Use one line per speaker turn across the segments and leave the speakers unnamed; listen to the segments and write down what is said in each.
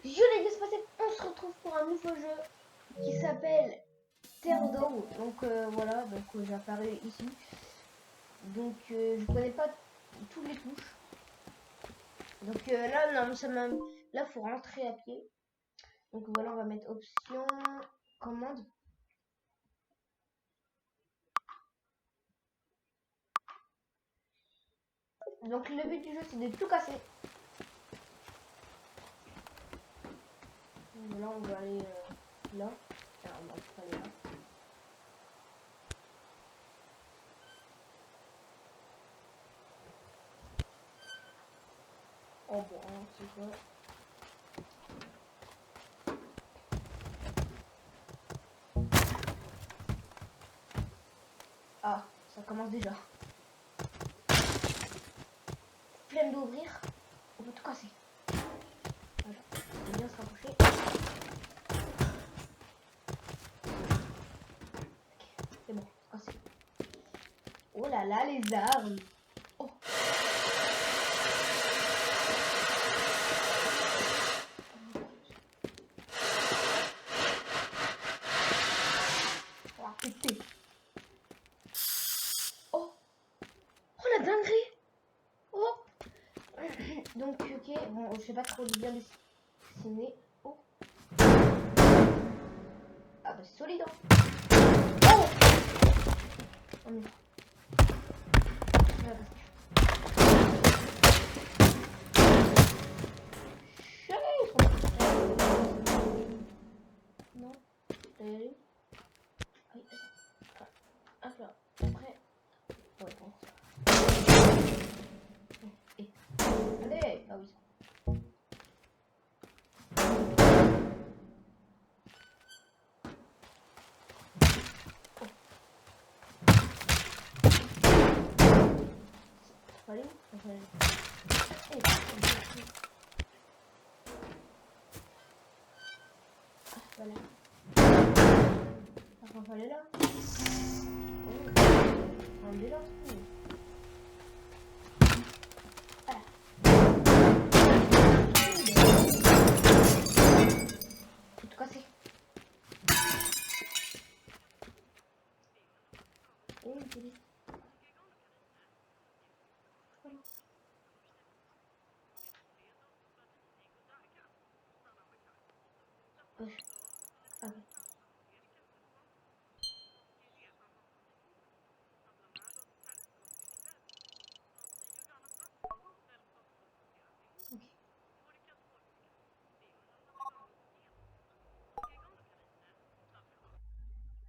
Yo les gars, c'est passé. On se retrouve pour un nouveau jeu qui s'appelle Teardown. Donc voilà, donc j'ai apparu ici. Donc je connais pas toutes les touches. Donc là non, là faut rentrer à pied. Donc voilà, on va mettre option commande. Donc le but du jeu c'est de tout casser. Donc, là on va aller là. Alors, on va aller là. Oh bon, c'est quoi? Ah, ça commence déjà. Flemme d'ouvrir, on peut tout casser. Voilà, on va bien se rapprocher. Ok, c'est bon, cassé. Oh là là, les armes. Oh. Oh, pété. Oh. Oh la dinguerie. Oh. Donc ok, bon, je sais pas trop bien dessiner. Oh. Ah bah c'est solide hein. Oh. Oh non. Non. Allez. Hop là. Après. Ouais, bon. Et. Allez. Ah oui. Allez. Voilà. On va aller là. Oh. On va aller là. Voilà. Tout cassé. Oh, une télé. Voilà. Ouais. Ah oui.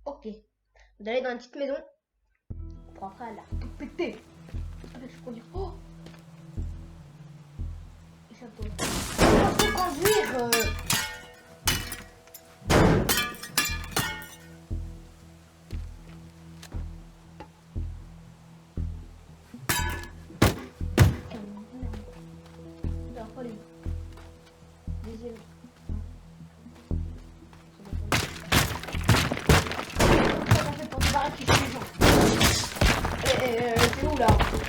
Ok. Vous allez dans une petite maison. Pour après elle a tout pété. Je conduis. Oh. Échappé. Je peux conduire. Deuxième. Comment on fait pour se barrer qui fait les gens? C'est où là? Ok.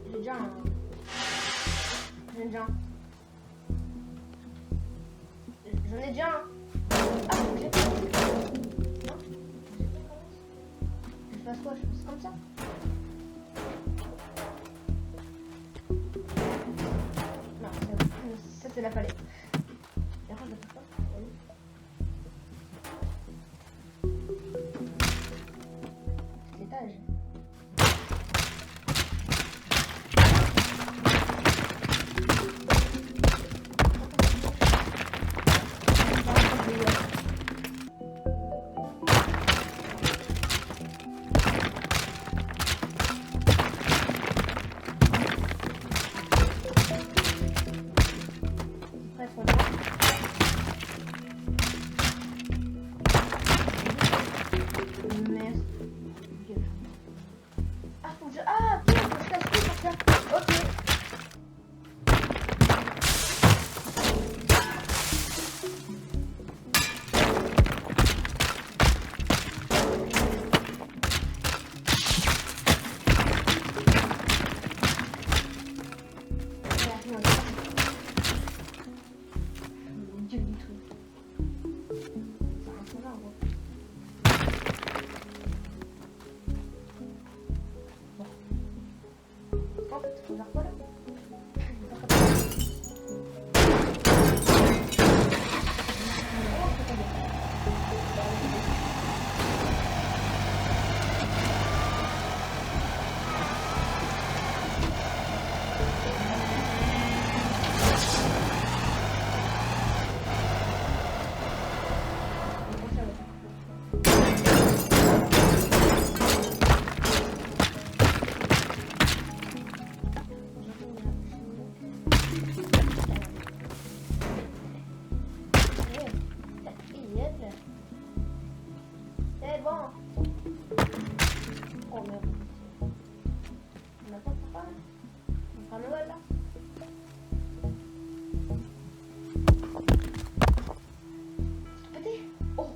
J'ai déjà un. J'en ai déjà un. J'en ai déjà un. Ah, ok. Non? Je fasse quoi? Je fasse comme ça? Non, ça c'est la palette. Et après, je fais quoi? C'est l'étage. Oh merde. On attend papa là. On fera Noël là. Pété. Oh.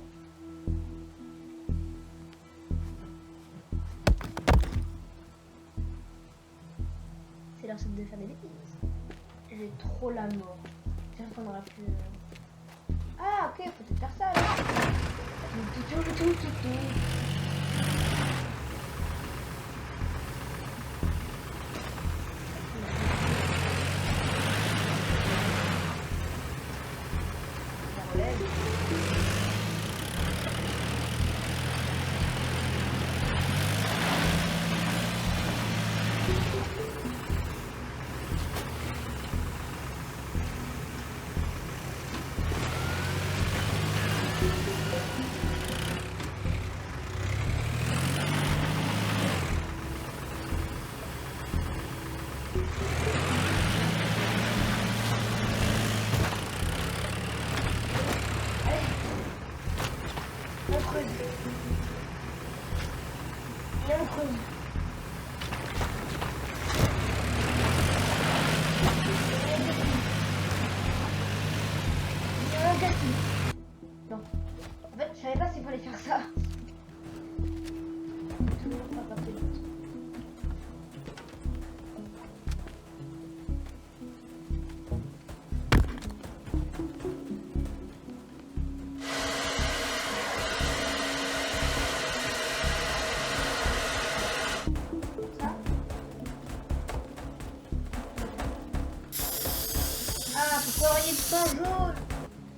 C'est l'heure de faire des bêtises. J'ai trop la mort. J'espère qu'on aura pu... Ah ok, faut peut-être faire ça là. La relève. Non. En fait, je savais pas s'il fallait faire ça. Toujours pas passer vite. Ça. Ah, pourquoi il y a du pain jaune?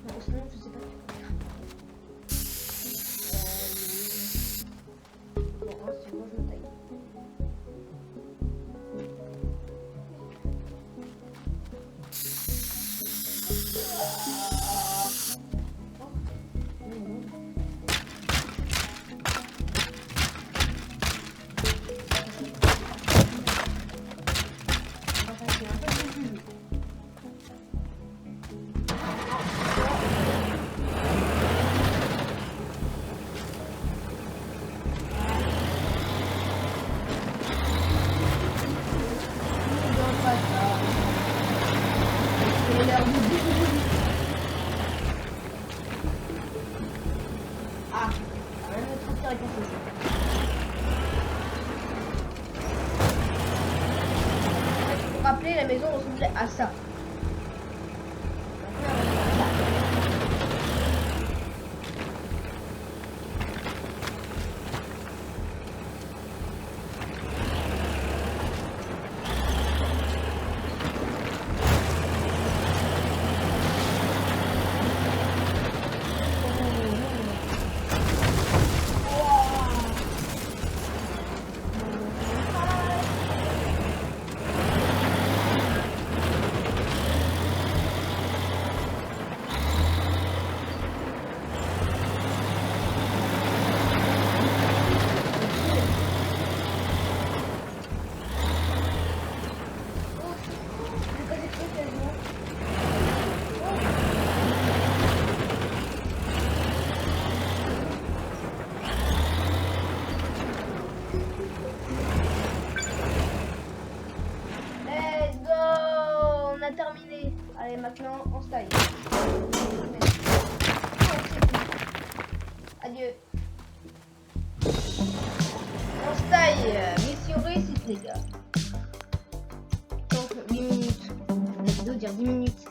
Non, sinon, je sais pas. Bon, c'est bon, je me taille. Ah, on va me transférer quelque chose. Pour rappeler, la maison ressemblait à ça. Terminé. Allez, maintenant on se taille. Adieu. On se taille. Mission réussite, les gars. Donc 8 minutes. On a dû dire 10 minutes.